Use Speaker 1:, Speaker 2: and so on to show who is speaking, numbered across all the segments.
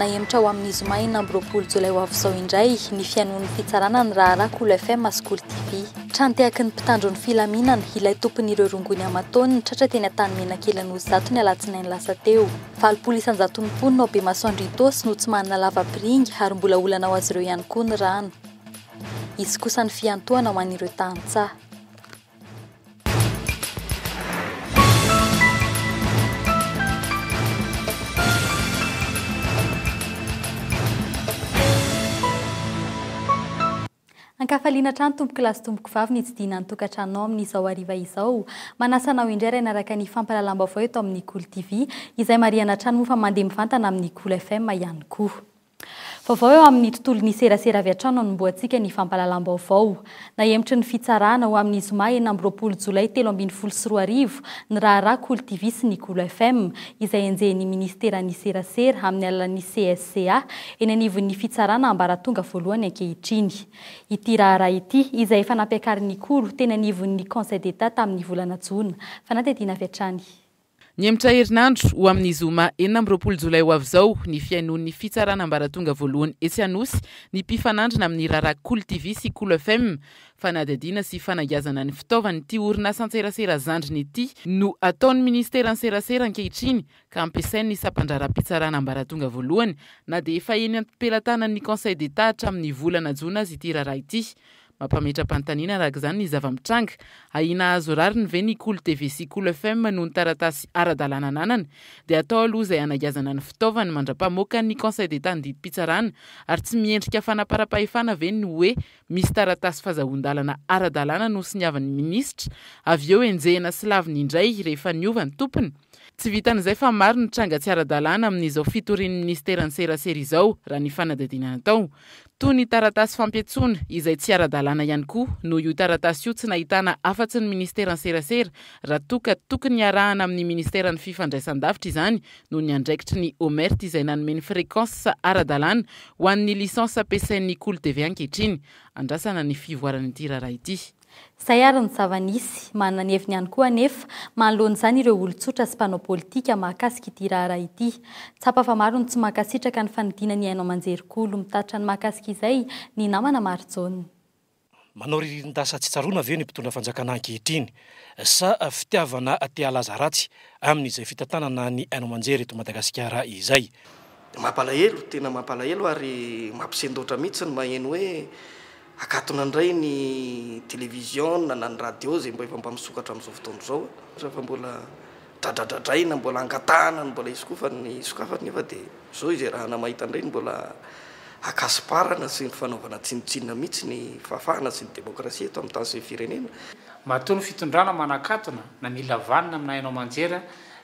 Speaker 1: nahemtra ho amin'ny zoma 4 Jolay ho avy izao indray ny fianoan'ny fitsarana ny raharaha KOLO FM TV. Tranteaky ny mpitandro ny filaminana ilay tompon'ireo rongony amatony tratra teny an-tany Menakely Anosizato ny alatsinainy lasa teo. 790 no be masoandro itosy no tsy manana lava-piringy ary mbola olana ho azy ireo ihany koa ny rano. Izy kosa ny fiantohana ho an'ireo tantsaha. Ankafaliana trano tompoko lasy tompoko vavy ny tsidina ny tokantranonao amin'izao hariva izao. Manasanao indray iray naraka ny fampalalam-baovao eto amin'ny KOLO TV izay mariana trano moa fa mandeha mivantana amin'ny KOLO FM ihany koa. Vaovao eo amin'ny tontolon'ny serasera avy hatrano no mboantsika ny fampalalam-baovao. Nahemtry ny fitsarana ho amin'ny zoma 4 Jolay 2024 ny raharaha KOLO TV sy ny KOLO FM izay enjehin'ny ministeran'ny serasera amin'ny alalan'ny CSCA eny anivon'ny fitsarana ambaratonga voalohany ankehitriny. Ity raharaha ity izay efa nampiakarin'ny KOLO teny anivon'ny Conseil d'État tamin'ny volana Jona. Fanatediana avy hatrany.
Speaker 2: Niemtra herinandro ho amin'ny zoma 4 Jolay ho avy izao ny fiainoan'ny fitsarana ambaratonga voalohany etsy Anosy ny mpifanandrina amin'ny raharaha KOLO TV sy KOLO FM fanadihadiana sy fanaingazana ny fitaovany ity orinasa an-tserasera zandriny ity no ataon'ny ministeran'ny serasera ankehitriny ka ampiasain'ny sampandraram-pitsarana ambaratonga voalohany na dia efa eny am-pelantanan'ny Conseil d'État hatramin'ny volana Jona azy ity raharaha ity. Mampametra-pantaniana araka izany ny zava-mitranga ahina azo rariny ve ny KOLO TV sy KOLO FM noho ny taratasy ara-dalàna ananana dia atao aloha izay hanaingazana ny fitaovany mandra-pamoaka ny Conseil d'État nididi-pitsarana ary tsy miendrika fanaparam-pahefana ve ny hoe misy taratasy fahazoan-dalana ara-dalàna no siniavan'ny minisitra avy eo enjehina sy laviny indray rehefa niova ny tompony. Tsy vitan'izay fa maro ny tranga tsy ara-dalàna amin'izao fitorin'ny ministeran'ny serasera izao raha ny fanadihadiana natao. Toy ny taratasy fampiatsoana izay tsy ara-dalàna ihany koa no io taratasy io tsy nahitana afa-tsy ny ministeran'ny serasera raha tokony arahana amin'ny ministeran'ny fifandraisan-davitra izany no ny andraikitry ny omerte izay nanome ny fréquence ara-dalàna ho an'ny lisansa ampiasain'ny KOLO TV ankehitriny. Andrasana ny fivoaran'ity raharaha ity.
Speaker 1: Zay ary ny zava-nisy manana ny heviny ihany koa anefa manoloana izany ireo olon-tsotra sy mpanao politika mahakasika ity raharaha ity. Tsapa fa maro ny tsy mankasitraka ny fanidina ny hainao manjery KOLO mitatra ny mahakasika izay ny namana Marjona.
Speaker 3: Manao ririndasa tsy tsaroana avy eo ny mpitondra fanjakana ankehitriny sa fitiavana aty alaza ratsy amin'izay fitantanana ny hainao manjery eto Madagasikara izay.
Speaker 4: Mampalahelo, tena mampalahelo ary mampisendotra mihitsy ny maheno hoe akatona indray ny télévision na ny radio zay mba efa mpamisokatra amin'izao fotoana izao rehefa mbola dradradradraina mbola angatahana mbola izy koa fa ny sokafany nefa dia zao izay raha namahita indray mbola akasiparana sy ny fanaovana tsinotsinona mihitsy ny fahafahana sy ny demokrasia eto amin'ny tany sy ny firenena.
Speaker 5: Matoa ny fitondrana manakatona na mila vanina amin'ny hainao manjera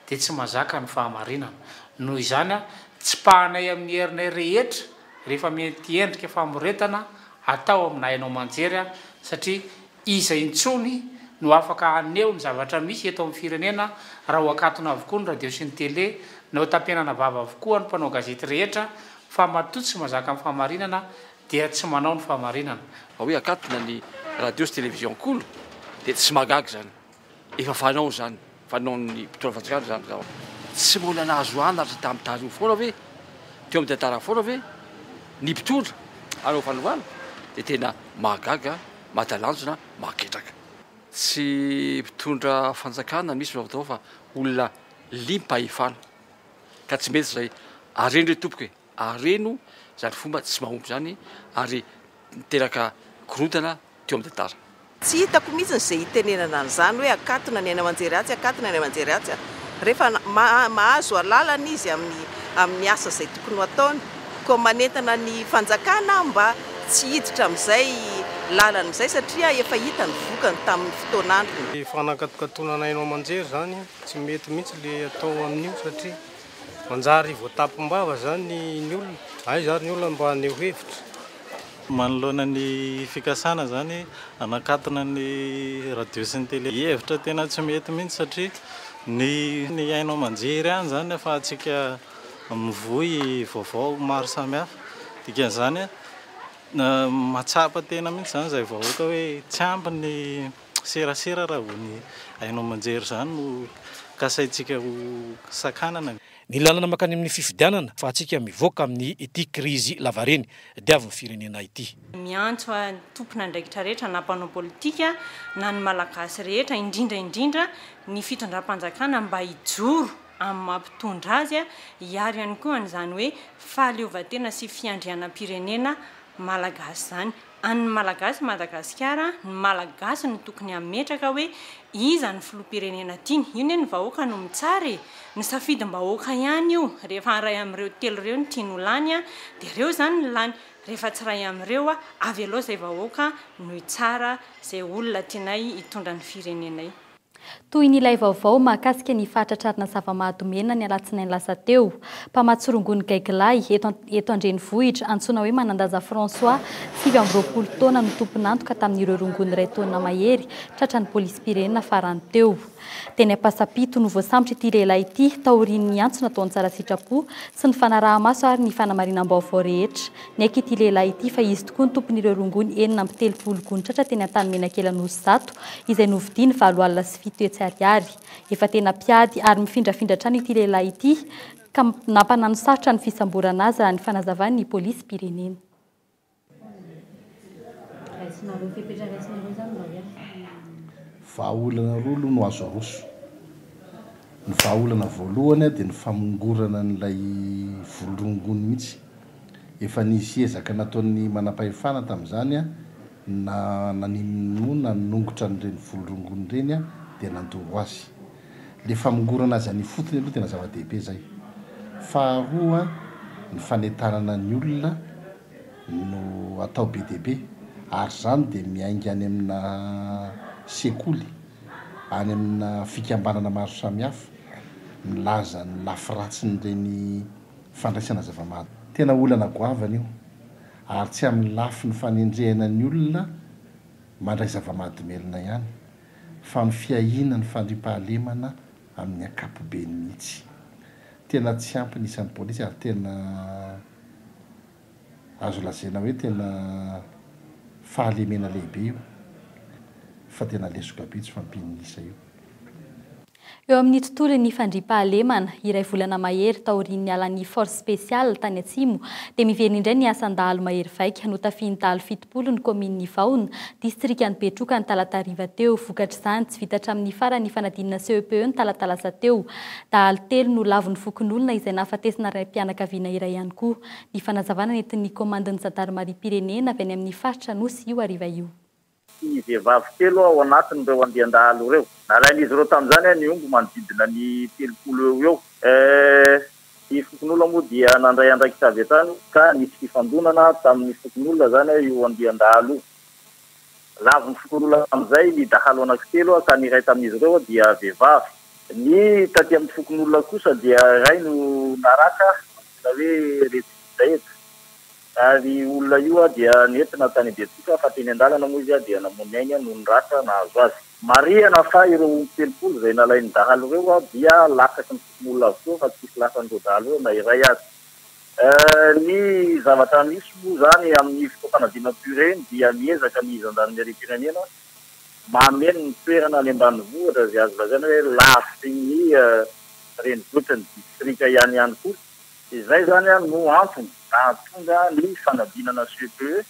Speaker 5: dia tsy mazaka ny fahamarinana. Noho izany tsy pahanay amin'ny herinay rehetra rehefa mety endrika famoretana atao amin'ny hainao manjery satria izay intsony no afaka aneo ny zavatra misy eto amin'ny firenena raha ho akatona avokoa ny radio sy ny télé na ho tampenana vava avokoa ny mpanao gazety rehetra fa matoa tsy mazaka amin'ny fahamarinana dia tsy manao ny fahamarinana.
Speaker 6: Hoe akatona ny radio sy télévision KOLO dia tsy magaga zany. Efa fanao zany, fanao ny mpitondra fanjakana zany. Tsy mbola nahazo anatra tamin'ny tariho foana ve? Teo amin'ny tantara foana ve? Ny mpitondra anao fanovana dia tena mahagaga, mahatalanjona, mahaketraka. Tsy mpitondra fanjakana misy vaovao fa olona limpahefana. Ka tsy mety izay areno re tompoka areno zany fomba tsy mahomby zany ary miteraka korontana teo amin'ny tantara.
Speaker 7: Tsy hitako mihitsy izay hitenenana an'izany hoe akatona ny hainao manjery atsy, akatona ny hainao manjery atsy. Rehefa mahazo alalana izy amin'ny asa izay tokony ataony, ko manentana ny fanjakana mba tsy hiditra amin'izay lalana izay satria efa hita ny vokany tamin'ny fotoanandrony.
Speaker 8: Fanakatokatonana hainao manjery zany tsy mety mihitsy le atao amin'io satria manjary voatapom-bava zany ny olona. Ay zany ny olona mba haneho hevitra.
Speaker 9: Manoloana ny fikasana zany anakatona ny radio sy ny télé. Hevitra tena tsy mety mihitsy satria ny hainao manjery any zany fa atsika mivoy vaovao maro samihafa. Dikan'izany matsapa tena mihitsy zany zay vahoaka hoe tsy ampy ny serasera raha vao ny hainao manjery zany no kasaitsika ho sakanana.
Speaker 3: ny lalana makany amin'ny fifidianana fa atsika mivoaka amin'ny ity krizy lavareny diavy ny firenena ity.
Speaker 10: Miantso tompona andraikitra rehetra na mpanao politika na ny malagasy rehetra indrindra ny fitondram-panjakana mba hijoro amin'ny mampitondra azy hiaro ihany koa an'izany hoe fahaleovan-tena sy fiandrianam-pirenena malagasy zany. Any malagasy Madagasikara, ny malagasy no tokony ametraka hoe iza ny filoham-pirenena tiany. Io ny vahoaka no mitsara ny safidim-bahoaka ihany io. Rehefa ray amin'ireo telo ireo ny tiany ho lany dia ireo zany ny lany. Rehefa tsy ray amin'ireo avy aloha izay vahoaka no tsara izay olona tianay hitondra ny firenenay.
Speaker 1: Toy ny ilay vaovao mahakasika ny fahatratrarina zava-mahadomena ny alatsinainy lasa teo. Mpamatsorongony Gaiglay eto Andrenivohitra antsoina hoe Manandaza François 22 taona no tompon'antoka tamin'ireo rongony iray taona mahery tratran'ny polisy-pirenena farany teo. Teny Ampasapito no voasambotra ity lehilahy ity taorian'ny antso nataony tsara sitrapo sy ny fanaraha-maso ary ny fanamarinam-baovao rehetra. Naiky ity lehilahy ity fa izy tokoa ny tompon'ireo rongony 7 gony tratra teny an-tany Menakela Nosy 1 izay novidiany 7 alina sy 7 hetsy ariary. Efa tena piady ary mifindrafindra trano ity lehilahy ity ka nampanano sarotra ny fisamborana azy raha ny fanazavany ny polisy-pirenena.
Speaker 11: Vahaolana roa aloha no azo aroso. Ny vahaolana voalohany dia ny famongorana n'ilay volorongony mihitsy. Efa nisy ezaka nataon'ny manam-pahefana tamin'izany na nanongotra n'ireny volorongony ireny dia nandoro azy. Le famongorana azy any fotony aloha tena zava-dehibe zay. Faharoa ny fanentanana ny olona no atao be dehibe ary zany dia miainga any amina sekoly any amina fikambanana maro samihafa milaza ny lafiratsiny fandraisana zava-mahadomelina. Tena olana goavana io ary tsy amin'ny lafy ny fanendrehana ny olona mandray zava-mahadomelina ihany fa ny fiahina ny fandriam-pahalemana amin'ny ankapobeny mihitsy. Tena tsy ampy isan'ny polisy ary tena azo lazaina hoe tena fahalemena lehibe io fa tena lesoka be tsy fampinisa io.
Speaker 1: Eo amin'ny tontolon'ny fandriam-pahalemana iray volana mahery taorian'ny alan'ny force spéciale tany Atsimo dia miverina indray ny asan-dahalo mahery vaika notafian'ny dahalo 70 ny komin'ny Vaona distrikan'ny Betroka ny talatariva teo. Vokatra izany tsy vita hatramin'ny farany fanadinana CEPE ny talatalasa teo. Dahalo 3 no lavon'ny fokon'olona izay nahafatesana raim-pianakaviana iray ihany koa. Ny fanazavana nentin'ny komandin'ny zandarmaria-pirenena avy any amin'ny faritra Nosy io hariva io.
Speaker 12: Vehivavy telo ao anatin'ireo andian-dahalo ireo. Nalain'izy ireo tamin'izany ny omby manodidina ny 30 eo. Ny fokon'olona moa dia nandray andraikitra avy etany ka nisy fifandonana tamin'ny fokon'olona zany io andian-dahalo io. Lavon'ny fokon'olona amin'izay ny dahalo anankitelo ka ny iray tamin'izy ireo dia vehivavy. Ny taty amin'ny fokon'olona kosa dia iray no naraka hoe retsidraeta. Ary olona io dia nentina tany Betroka fa teny an-dalana moa izy dia namono ainy no nirasa nahazo azy. Marihana fa ireo 30 izay nalain'ny dahalo ireo dia lasaky ny fokon'olona avokoa fa tsisy lasan'ireo dahalo na iray azy. Ny zavatra misy moa zany amin'ny fotoam-panadinana pureny dia miezaka ny zandarmaria-pirenena mameno ny toerana any ambanivohitra izay azo lazaina hoe lafy ny renivohitr'ny distrika ihany koa. Izay zany no antony tonga ny fanadinana CEPE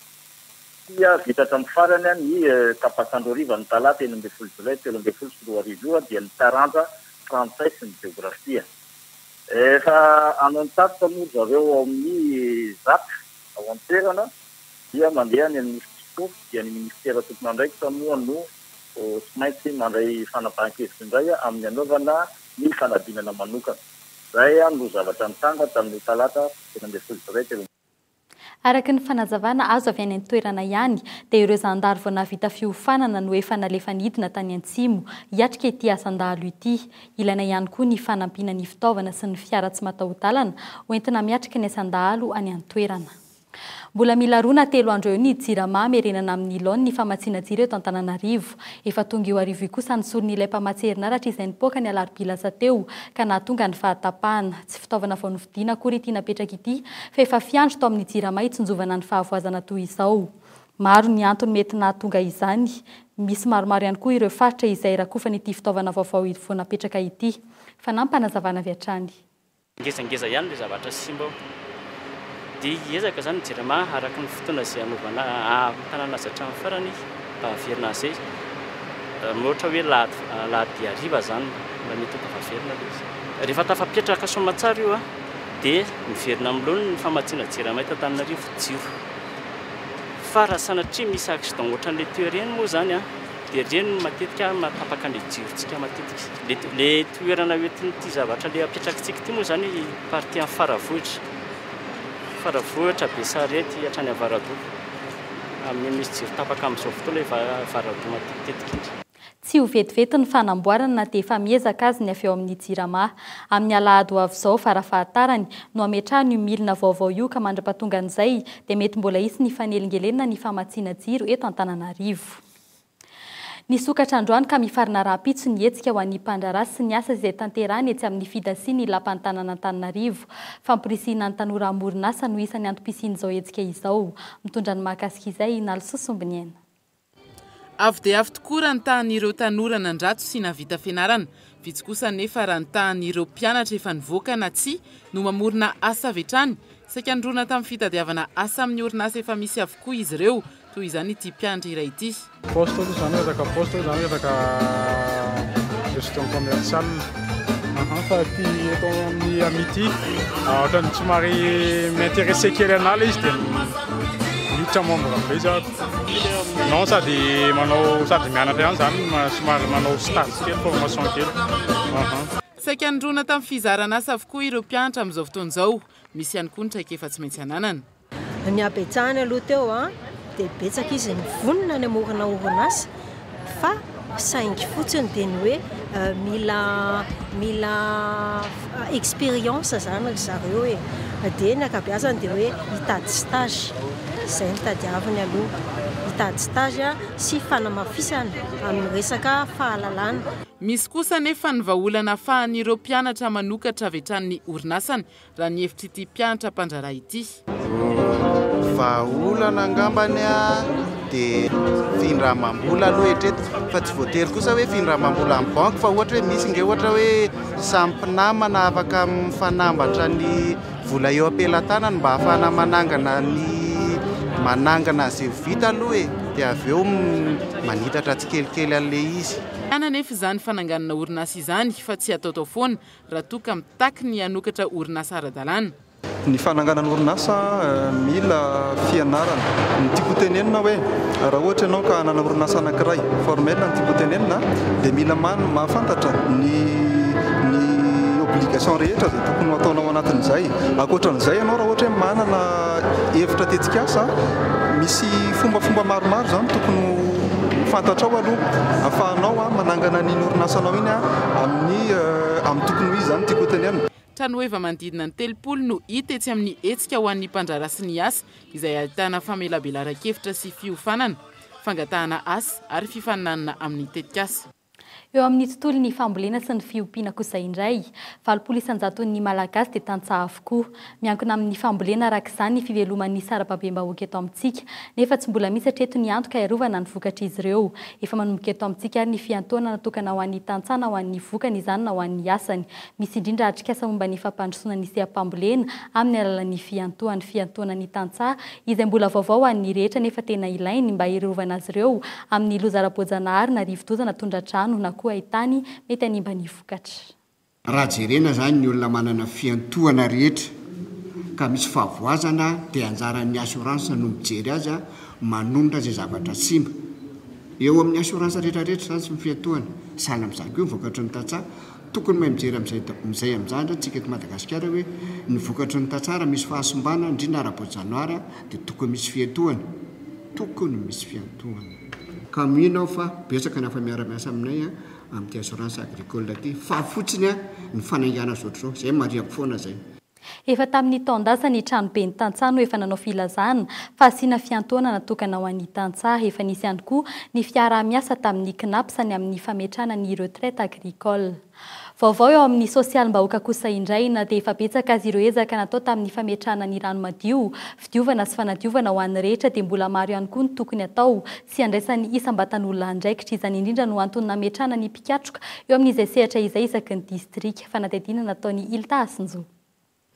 Speaker 12: dia vita hatramin'ny farany ny tapakandroariva ny talata 11 Jolay 2024 dia ny taranja frantsay sy ny geografia. Efa anontatitra moa zareo ao amin'ny zaka ao an-toerana dia mandeha ny amin'ny sport dia ny ministera tokony andraikitra moa no tsy maintsy mandray fanapahan-kevitra indray amin'ny anaovana ny fanadinana manokana. Zay no zavatra nitanga tamin'ny talata 11 Jolay.
Speaker 1: Araka ny fanazavana azo avy any an-toerana ihany dia ireo zandary vao nahavita fiofanana no efa nalefa nidina tany Atsimo hiatrika ity asan-dahalo ity. Ilaina ihany koa ny fanampiana ny fitaovana sy ny fiara tsy mataho-dalana hoentina miatrika ny asan-dahalo any an-toerana. Mbola mila roa na 3 andro eo ny jirama merenana amin'ny laony ny famatsiana jiro eto Antananarivo. Efa tonga eo arivo kosa ny soron'ilay mpamatserinaratra izay nipoaka ny alarobia lasa teo ka nahatonga ny fahatapahana. Tsy fitaovana vao novidiana akory ity napetraka ity fa efa fiandro tao amin'ny jirama itsonjovana ny fahavoazana toy izao. Maro ny antony mety nahatonga izany. Misy maromaro ihany koa ireo faritra izay rakofan'ity fitaovana vaovao vao napetraka ity. Fa nampanazavana avy hatrany.
Speaker 13: ngezangeza ihany le zavatra simba dia ezaka zany jirama araka ny fotoana izay anaovana tanàna zatra amin'ny farany bahaverina zay ohatra hoe lahady ariva zany mba mety tafaverina le rehefa tafapetraka somatsara io dia miverina amin'lohany ny famatsiana jirama eto Antananarivo jiro fa raha sanatria misy accident ohatran'le toereny moa zany dia reny matetika matapaka ny jirotsika matetika le toerana oetin'ity zavatra le apetrakantsika ity moa zany party amin'ny faravohitra Besarety hatrany Avaradoha amin'ny misy jiro tapaka amin'izao fotoana Avaradoha matetika.
Speaker 1: Tsy ho vetivety ny fanamboarana dia efa miezaka azy ny avy eo amin'ny jirama. Amin'ny alahady ho avy izao farafahatarany no ametrahany io milina vaovao io ka mandrapatongan'izay dia mety mbola hisy ny fanelingelena ny famatsiana jiro eto Antananarivo. Nisokatra androany ka mifarina rahampitso ny hetsika ho an'ny mpandrarasy sy ny asa izay tanterahany etsy amin'ny fidasiany lapan'ny tanàna Antananarivo. Famporisihana ny tanora amoron'asa no isan'ny antom-pisian'izao hetsika izao. Mitondra ny mahakasika izay Nalsosombiny aina.
Speaker 2: Avy dia avy tokoa raha nitahan'ireo tanora nandrato sy navita fianarana. Vitsy kosa nefa raha nitahan'ireo mpianatra efa nivoaka na tsy no mamorona asa avy hatrany. Saika androna tamin'ny fitadiavana asa amin'ny orinasa efa misy avokoa izy ireo. Toy izany ity mpianatra iray ity.
Speaker 14: Poste zany resaka poste zany resaka gestion commerciale. Fa ty eto amin'ny amity ohatrany somary m'intéressé kely an'ala izy dia miditra membre be izy non sady mianatra ihany zany somary manao stage kely formation kely.
Speaker 2: Saika androna tamin'ny fizarana asa avokoa ireo mpianatra amin'izao fotoan'izao. Misy ihany koa ny traika efa tsy maintsy ananana.
Speaker 15: Ny abetsahany aloha teo dia betsaka izy mivonona ny amorona orinasa fa saingy fotsiny dia ny hoe mila expérience zany ry zareo dia ny ankabeazany dia hoe hitady stage izay ny tadiavany aloha hitady stage sy fanamafisana amin'ny resaka fahalalana.
Speaker 2: Misy kosa nefa ny vahaolana ahafahan'ireo mpianatra manokatra avy hatrany orinasany raha ny hevitry ity mpianatra mpandraraha ity.
Speaker 16: Vahaolana angambany dia findramam-bola aloha etreto fa tsy voatery kosa hoe findramam-bola amin'ny banky fa ohatra hoe misy nge ohatra hoe sampinamana afaka mifanambatra ny vola eo ampelantanany mba ahafahana manangana izay vita aloha dia avy eo manitatra tsikelikely an'ilay izy.
Speaker 2: Ana nefa izany fananganana orinasa izany fa tsy ataotao foana raha toa ka mitaky ny hanokatra orinasa ara-dalàna.
Speaker 17: Ny fananganana orinasa mila fianarana. Ny tiako tenenina hoe raha ohatra ianao ka hanana orinasa anankiray formel ny tiako tenenina dia mila mahafantatra ny obligation rehetra izay tokony ataonao anatin'izay. Ankoatran'izay ianao raha ohatra hoe manana hevitra tetsikasa misy fombafomba maromaro zany tokony fantatrao aloha ahafahanao manangana ny orinasanao iny amin'ny tokony ho izy zany tiako tenenina.
Speaker 2: Tranoheva manodidina ny 30 no hita etsy amin'ny hetsika ho an'ny mpandrara sy ny asa izay ahitana famelabelaran-kevitra sy fiofanana, fangatahana asa ary fifaninanana amin'ny tetikasa.
Speaker 1: Eo amin'ny tontolo ny fambolena sy ny fiompiana kosa indray, 700 ny malagasy dia tantsaha avokoa. Miankina amin'ny fambolena arak'izany ny fiveloman'ny sarababem-bahoaka eto amintsika, nefa tsy mbola misy hatreto ny antoka iarovana ny vokatra izy ireo. Efa manomboka eto amintsika ary ny fiantoana natokana ho an'ny tantsana ho an'ny vokany izany na ho an'ny asany. Misy indrindra atrikasa momba ny fampandrosoana ny seha-pambolena amin'ny alalan'ny fiantoana ny tantsaha izay mbola vaovao an'ny rehetra nefa tena ilainy mba iarovana azy ireo amin'ny loza-ara-boajanahary na rivo-doza tondra-trano na koa ahitany mety hanimba ny vokatra.
Speaker 18: Raha jerena zany ny olona manana fiantoana rehetra ka misy fahavoazana dia anjaran'ny assurance no mijery azy manondra izay zavatra simba. Eo amin'ny assurance rehetrarehetra zany sy ny fiantoana sahala amin'izany koa ny vokatry ny tantsaha tokony mahay mijery amin'izay amin'izany tsika eto Madagasikara hoe ny vokatry ny tantsaha misy fahasombana indrindra ara-boajanahary dia tokony misy fiantoana. Ka mino fa betsaka ny afa miara-miasa aminay amin'ny assurance agricole ty fa fotsiny ny fanaingana zotrao zay mariako foana zay.
Speaker 1: Efa tamin'ny taondasa ny tranobe ny tantsaha no efa nanao filazana fa asiana fiantoana natokana ho an'ny tantsaha. Efa nisy ihany koa ny fiarah-miasa tamin'ny knapsany amin'ny fametrahana ny retraite agricole. Vaovao eo amin'ny sosialim-bahoaka kosa indray na dia efa betsaka azy ireo ezaka natao tamin'ny fametrahana ny rano madio, fidiovana sy fanadiovana ho an'ny rehetra dia mbola maro ihany koa ny tokony atao sy andraisan'ny isam-batan'olona andraikitra. Izany indrindra no antony nametrahana ny mpikatroka eo amin'izay sehatra izay isaky ny distrika. Fanadihadiana nataony Ilta Asinjo.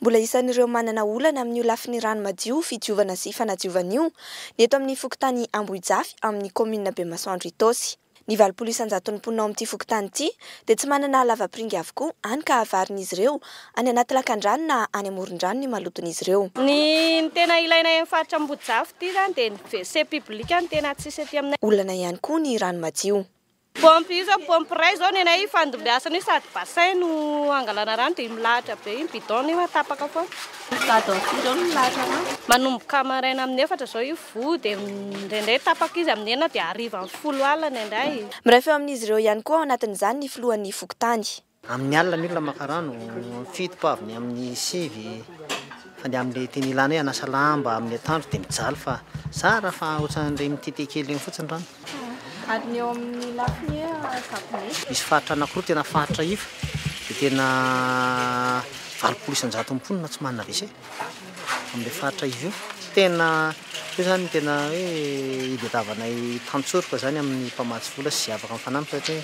Speaker 19: Mbola isan'ireo manana olana amin'ny lafiny rano madio fidiovana sy fanadiovana io ny eto amin'ny fokontany Ambohijafy amin'ny commune Bemasoandro Itosy. Ny 800 mponina amin'ity fokontany ity dia tsy manana lava-piringa avokoa any ka avarin'izy ireo any anaty lakan-drano na any amoron-drano ny maloton'izy ireo.
Speaker 20: Ny tena ilaina amin'ny faritra Ambohijafy ity zany dia ny WC public ny tena tsisy ety aminay.
Speaker 19: Olana ihany koa ny rano madio.
Speaker 20: Pompe io zao pompe ray zao ny anay fandombiasana io sady bassin no angalana rano dia milahatra be iny bidon io tapaka foana. Bidon zao no milahatra rano. Manomboka maraina amin'ny 4 zao io vo dia ndraindray tapaka izy amin'ny 9 dia hariva amin'ny 10 alina indray.
Speaker 19: Mirehefa amin'izy ireo ihany koa ao anatin'izany ny filohan'ny fokotany.
Speaker 21: Amin'ny alina ny olona maka rano fito paviny amin'ny sivy fa dia amin'ilay teny ilana hoe anasa lamba amin'ny atandro dia mijaly fa tsara fa ohatran'ilay mitete kely iny fotsiny rano.
Speaker 20: Ary eo amin'ny lafiny sapone.
Speaker 21: Misy faritra anankiroa tena faritra ifa dia tena 900 mponina tsy manana WC amin'ilay faritra ifa io. Tena io zany tena hoe idetavanay tantsoroka zany amin'ny mpamatsy vola sy afaka mifanampy satria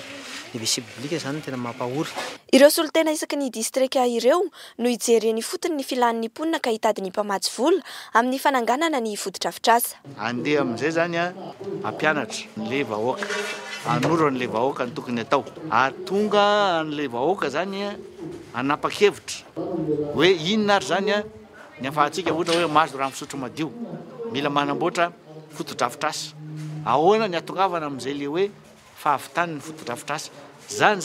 Speaker 21: ny WC public zany tena mampahory.
Speaker 19: Ireo solotena isaky ny distrika ireo no ijereny fotony ny filan'ny mponina ka hitady ny mpamatsy vola amin'ny fananganana ny fotodrafitrasa.
Speaker 22: Andeha amin'izay zany ampianatra le vahoaka, anoro an'le vahoaka ny tokony atao. Ary tonga an'le vahoaka zany anapa-kevitra hoe inona ary zany ny afahantsika ohatra hoe mahazo rano fisotro madio, mila manamboatra fotodrafitrasa. Ahoana ny atongavana amin'izay le hoe fahavitany ny fotodrafitrasa. Zany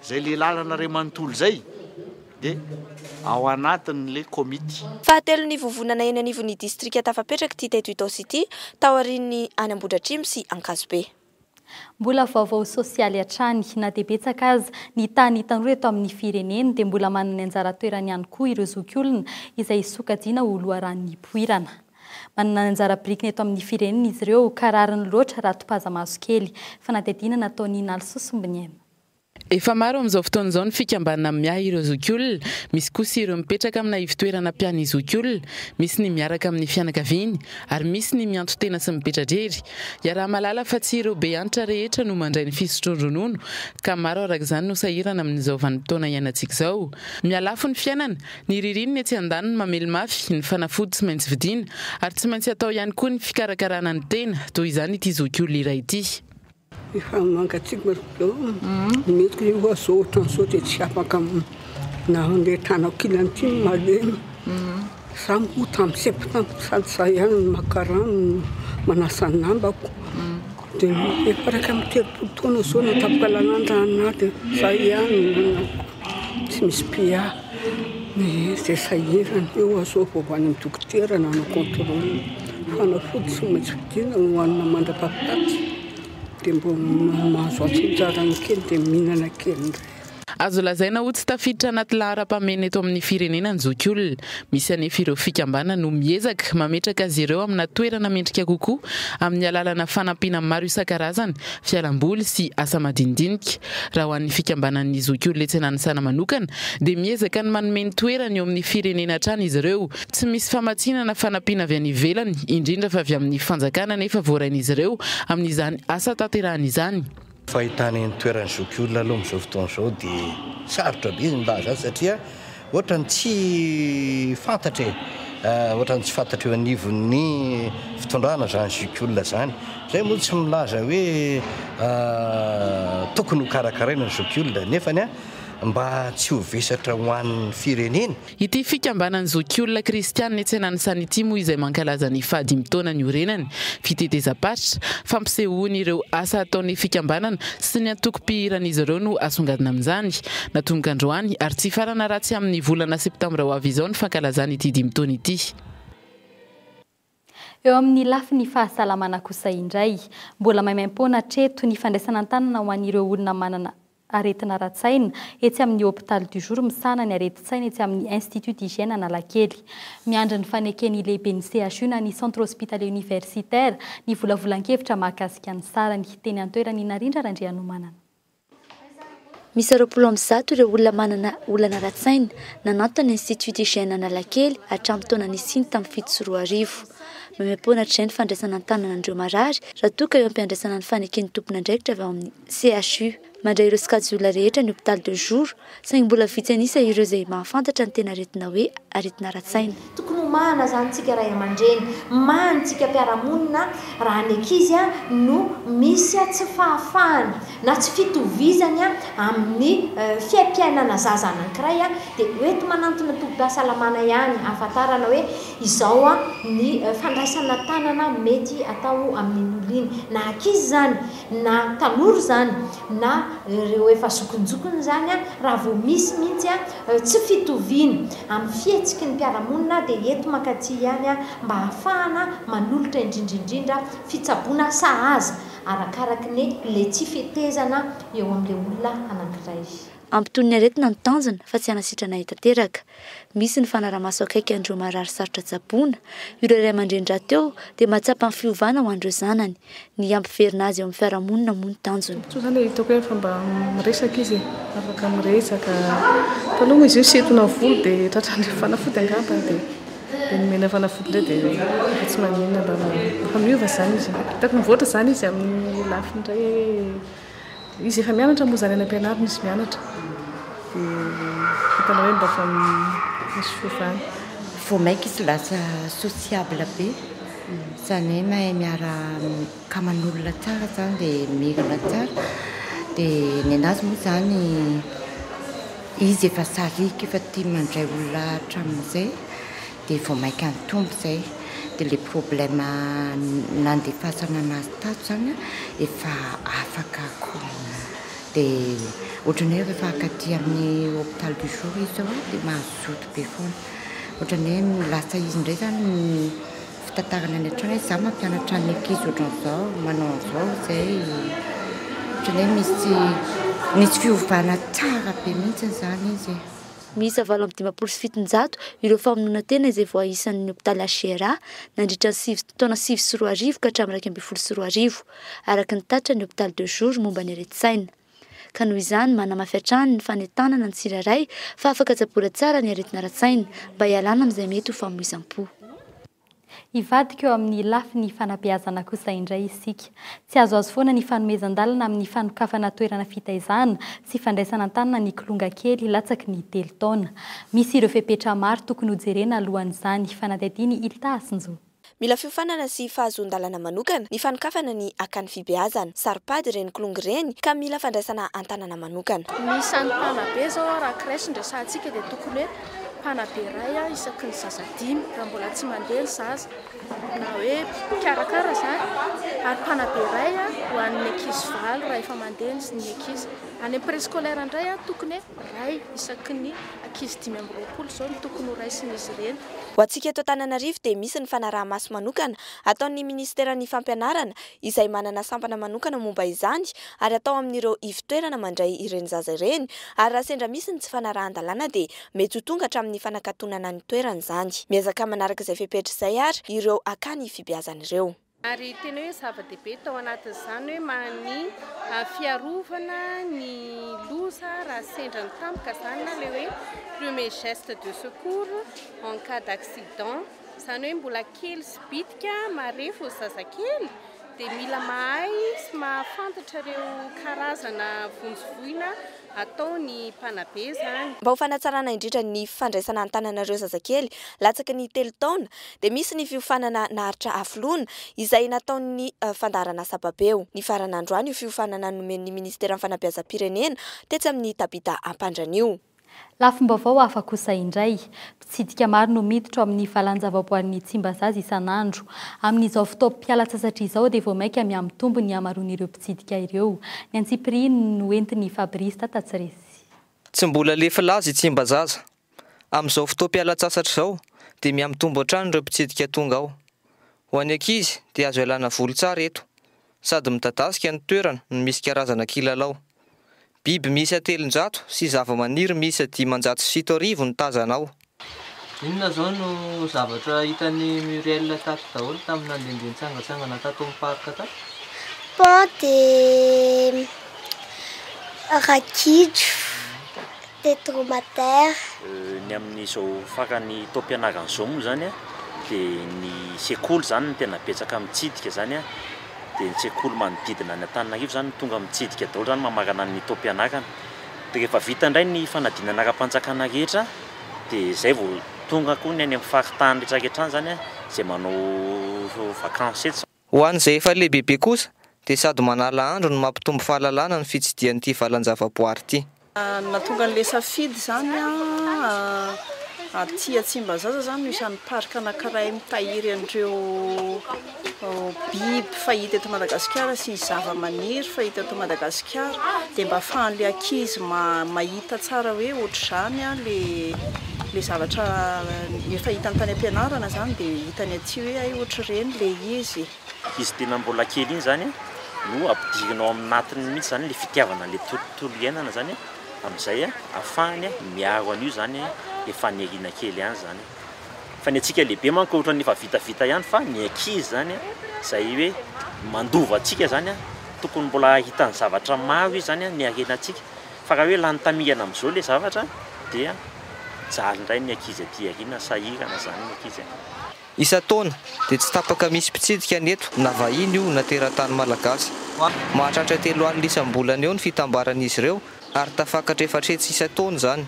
Speaker 22: zay le lalana ray manontolo zay dia ao anatin'le komity.
Speaker 19: Fahatelo ny vovonana eny anivon'ny distrika tafapetraka ity teto Itosy ity tao aorian'ny any Ambohidratrimo sy Ankazobe.
Speaker 1: Mbola vaovao sosialy hatrany na dia betsaka aza ny tany tanora eto amin'ny fireneny dia mbola manana anjara toerany ihany koa ireo zokiolona izay sokajiana ho loharan'ny poirana. Manana anjara birikiny eto amin'ny fireneny izy ireo karariny loatra raha topaza maso kely fanadihadiana nataony Nalsosombiniana.
Speaker 2: Efa maro amin'izao fotoana izao ny fikambanana miahy ireo zokiolona, misy kosa ireo mipetraka amina ivitoerana mpiany zokiolona, misy ny miaraka amin'ny fianakaviany ary misy ny mianto-tena sy mipetra-drery. Iaraha malala fa tsy ireo be antitra rehetra no mandray ny fisotroan-dronono ka maro araka izany no sahirana amin'izao vanim-potoana iainantsika izao. Mialafo ny fiainana, ny ririnina etsy andaniny mamely mafy, ny fanafody tsy maintsy vidiana ary tsy maintsy atao ihany koa ny fikarakarana ny tena toy izany ity zokiolona iray ity.
Speaker 23: Efa mangatsiaka marito mety io azo ohatran'izao dia tsy afaka na andeha tanao kilanty malemy za moa tamin'ny septambre sady za ihany ny makarano manasa nambako dia efa raika amin'ny 3 taona zao natapaka lalandranona dia za ihany tsy misy pia dia sahirana eo azo vao any amin'ny dokotera na contrôle fanafody sy maintsy vidiana no hoanina mandra-pahapitasy. Dia mbo mahazo atsinjarany kely dia mihinana kely indray.
Speaker 2: Azo lazaina ho tsy tafiditra anaty laharam-pahamehana eto amin'ny firenena ny zokiolona. Misy anefa ireo fikambanana no miezaka mametraka azy ireo amina toerana mendrika kokoa amin'ny alalana fanampiana maro isan-karazany, fialamboly sy asa madinidinika. Raha ho an'ny fikambanan'ny zokiolona etsy Nanisana manokana dia miezaka ny manome ny toerana eo amin'ny firenena hatrany izy ireo. Tsy misy famatsinana fanampiana avy any ivelany, indrindra fa avy amin'ny fanjakana nefa voarain'izy ireo amin'izany asa tanterahana izany.
Speaker 24: Fahitany ny toeran'ny zokiolona aloha amin'izao fotoana izao dia sarotra be izy milaza azy satria ohatrany tsy fantatra ohatrany tsy fantatra eo anivon'ny fitondrana zany zokiolona zany. Zay moa tsy milaza hoe tokony ho karakaraina ny zokiolona nefany mba tsy ho vesatra ho an'ny firenena.
Speaker 2: Ity fikambanan'ny zokiolona kristianina etsy Nanisana ity moa izay mankalaza ny fahadimy taona ny orenany, fitetezam-paritra, fampisehoany ireo asa ataon'ny fikambanana sy ny antoko-pihiran'izy ireo no asongadina amin'izany. Natonga androany ary tsy farana ratsy amin'ny volana septambra ho avy izao ny fankalazany ity 5 taona ity.
Speaker 1: Eo amin'ny lafiny fahasalamana kosa indray, mbola maimaim-poana hatreto ny fandraisana an-tanana ho an'ireo olona manana aretina ratsaina etsy amin'ny hôpital du jour misana ny areti-tsaina etsy amin'ny institut d'hygiène Analakely. Miandry ny fanekeny lehibe ny CHU na ny centre hospitalier universitaire ny volavolan-kevitra mahakasika ny sarany teny an-toerany Narindra Randrianomanana.
Speaker 25: Misy 20 ireo olona manana olana ratsaina nanantona ny institut d'hygiène Analakely hatramin'ny taona nisiny tamin'ny 7 sy 2 arivo. mamepona hatrany fandraisana an-tanana andreo marary raha toa ka eo ampiandraisana ny fanekeny tompona ndraikitra avy amin'ny CHU. Mandray ireo sikajolona rehetra ny hôpital de jour saingy mbola vitsy anisa ireo izay mahafantatra ny tena aretina hoe aretina ara-tsaina.
Speaker 4: Tokony mahana zany tsika ray aman-dreny, mahana tsika mpiara-monina raha ny ankizy no misy tsy fahafahany na tsy fitovizany amin'ny fiaim-piainana zaza anankiray dia hoeto manantona tobim-pahasalamana ihany ahafantarana hoe izao ny fandraisana tanana mety atao amin'ny olona iny na ankizy zany na tanora zany na ireo efa zokonjokony zany raha vao misy mihitsy tsy fitoviana amin'ny fihetsiky ny mpiara-monina dia eto mankaty ihany mba ahafahana manolotra indrindraindrindra fitsaboana sahaza arakaraky ny le tsy fitezana eo amin'ilay olona anankiray.
Speaker 25: Ampitony aretina ny tanjona fa tsy hanasitrana hitateraka. Misy ny fanaramaso akaiky andreo marary sarotra tsaboana, ireo ray aman-dreny teo dia mahatsapa ny fiovana ho andreo zanany, ny ampiverina azy eo amin'ny fiarahamonina moa ny tanjona.
Speaker 5: Tsy zany hitako hoe fa mba miresaka izy, afaka miresaka. Taloha izy io setona volo dia tratran'ny fanafody angamba dia nomena fanafody indray dia tsy maninona mba miova zany izy. Hitako mivoatra zany izy amin'ny lafiny indray izy efa mianatra moa zany any am-pianarana izy mianatra. Hitana hoe mba fa misy fiovana.
Speaker 6: Vao maika izy lasa sociable be, zany hoe mahay miara kaman'olona tsara zany dia mirana tsara. Dia ny anazy moa zany izy efa sarika efa tia mandray olona hatramin'izay dia vao maika antombo izay dia le problème nandefasana anazy tato zany efa afaka koa. Dia ohatrany hoe rehefa akaty amin'ny hôpital du jour izy zao dia mahazoto be foana. Ohatrany hoe lasa izy indray zany fitantarana any an-trano hoe izaho mampianatra ny ankizy ohatran'izao manao an'izao izay. Ohatrany hoe misy fiovana tsara be mihitsy zany izy.
Speaker 25: Miisa 8,7 ireo famonoana tena izay voahisan'ny hôpitaly HRA nandritra ny taona 7 ka hatramin'ny 12 araka ny tatra ny hôpitaly de jour momba ny aretin-tsaina. Ka noho izany manamafy hatrany ny fanentanana ny tsirairay fa afaka tsaboana tsara ny aretina ara-tsaina mba hialana amin'izay mety ho famoizam-po.
Speaker 1: Ivadika eo amin'ny lafiny fanabeazana kosa indray isika. Tsy azo foana ny fanomezan-dalana amin'ny fanokafana toerana fitaizana sy fandraisana an-tanana ny kolonga kely latsaky ny 3 taona. Misy ireo fepetra maro tokony hojerena alohan'izany fanadihadiany Iltasinjo.
Speaker 19: Mila fiofanana sy fahazon-dalana manokana ny fanokafana ny akany fibeazana, saripady ireny kolongy ireny ka mila fandraisana an-tanana manokana.
Speaker 7: Misy an-tanabe zao raha crèche ndresantsika dia tokony hoe mpanabe ray isaky ny zaza 5 raha mbola tsy mandeha ny zaza na hoe karakara zany ary mpanabe ray ho an'ny ankizy valo raha efa mandeha ny ankizy. Any amin'ny préscolaire indray tokony ray isaky ny ankizy 5 zao no tokony ho raisin'izy ireny.
Speaker 19: Ho antsika eto Antananarivo dia misy ny fanaraha-maso manokana ataon'ny ministeran'ny fampianarana izay manana sampana manokana momba izany ary atao amin'ireo ivitoerana mandray ireny zaza ireny ary raha sendra misy ny tsy fanarahan-dalàna dia mety ho tonga hatramin'ny fanakatonana ny toerana izany. Miezaka manaraka izay fepetra izay ary ireo akany fibeazana ireo.
Speaker 20: Ary tena hoe zava-dehibe tao anatin'izany hoe many fiarovana ny loza raha sendra ny tampoka zany na le hoe premier geste de secours en cas d'accident. Zany hoe mbola kely sy bitika marefo zazakely dia mila mahay sy mahafantatra ireo karazana vonjovoina ataony mpanabe zany.
Speaker 19: Mba ho fanatsarana indrindra ny fandraisana an-tananareo zazakely latsaky ny 3 taona dia misy ny fiofanana naharitra afoloana izay nataon'ny fandarana sababeo. Ny faran'andro any io fiofanana nomen'ny ministeran'ny fanabeazam-pirenena tetsy amin'ny tabita ampandranio.
Speaker 1: Lafim-baovao hafa kosa indray. Mpitsidika maro no miditra amin'ny valan-javaboarin'ny Tsimbazaza isan'andro. Amin'izao fotoam-pialatsasatra izao dia vao maika miamitombo ny amaroan'ireo mpitsidika ireo. Ny Antsipiriny no entiny Fabrice Tatatsiresy.
Speaker 8: Tsy mbola lefa laza i Tsimbazaza. Amin'izao fotoam-pialatsasatra izao dia miamitombo hatrany ireo mpitsidika tonga ao. Ho an'ny ankizy dia azo ialana voly tsara eto. Sady mitadasika ny toerana no misy karazana kilalao. Biby misy 300 sy zava-maniry misy 570 ny tazanao. Inona zao no zavatra hitan'ny Muriel tato daholo tamin'ny nandehandeha nitsangatsangana tato amin'ny parka tato?
Speaker 26: Dia ragidro, dia dromadaire.
Speaker 27: Ny amin'izao fakany taom-pianaran'izao moa zany
Speaker 13: dia ny sekoly zany ny tena betsaka mitsidika zany a dia ny sekoly manodidina ny Antananarivo zany tonga mitsidika daholo zany mamakana ny taom-pianarana dia rehefa vita indray ny fanadinana ara-panjakana rehetra dia izay vao tonga koa ny any amin'ny faritany rehetrarehetra any zany a izay manao vakansy eto.
Speaker 8: Ho an'izay efa lehibehibe kosa dia sady manala andro no mampitombo fahalalana ny fitsidian'ity valan-javaboary ity.
Speaker 3: Natonga an'ilay safidy zany aty Tsimbazaza zany misy any parika anankiray mitahiry an'ireo biby fahita eto Madagasikara sy zava-maniry fahita eto Madagasikara dia mba ahafahan'ilay ankizy mahita tsara hoe ohatr'izany le zavatra efa hitany tany am-pianarana zany dia hitany aty hoe ay ohatr'ireny le izy.
Speaker 13: Izy tena mbola kely iny zany no ampidirinao amin'natiny mihitsy zany le fitiavana le tontolo iainana zany amin'izay ahafahany miaro an'io zany efa niarina kely ihany zany. Fa ny antsika lehibe manko ohatran'ny efa vitavita ihany fa ny ankizy zany izay hoe mandova antsika zany tokony mbola hitany zavatra maro izy zany niarena antsika fa raha hoe lany tamihana amin'izao le zavatra dia jaly indray ny ankizy aty arina sahirana zany ny ankizy.
Speaker 8: Isa-taona dia tsy tapaka misy mpitsidika ny eto na vahiny io na teratany malagasy. Mahatratra 3 alina isam-bolana eo ny fitambaran'izy ireo ary tafakatra efatretsy isa-taona zany.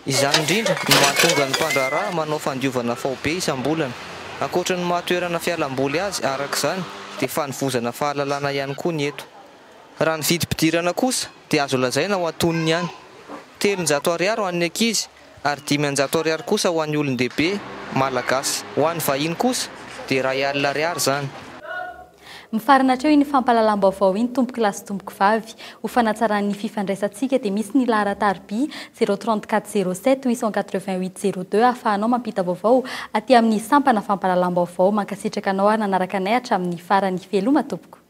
Speaker 8: Izany indrindra no mahatonga ny mpandraharaha manao fandiovana faobe isam-bolana. Ankoatra ny mahatoerana fialamboly azy araka izany dia fanovozana fahalalana ihany koa ny eto. Raha ny vidim-pidirana kosa dia azo lazaina ho antonony ihany. 300 ariary ho an'ny ankizy ary 500 ariary kosa ho an'ny olon-dehibe malagasy. Ho an'ny vahiny kosa dia R1 ariary zany.
Speaker 1: Mifarana treo iny fampalalam-baovao iny tomboky lasy tomboky vavy ho fanatsaran'ny fifandraisantsika dia misy ny laharatarby 034 07 888 02 ahafahanao mampita vaovao aty amin'ny sampana fampalalam-baovao mankasitraka anao ary nanaraka anay hatramin'ny farany veloma tompoko.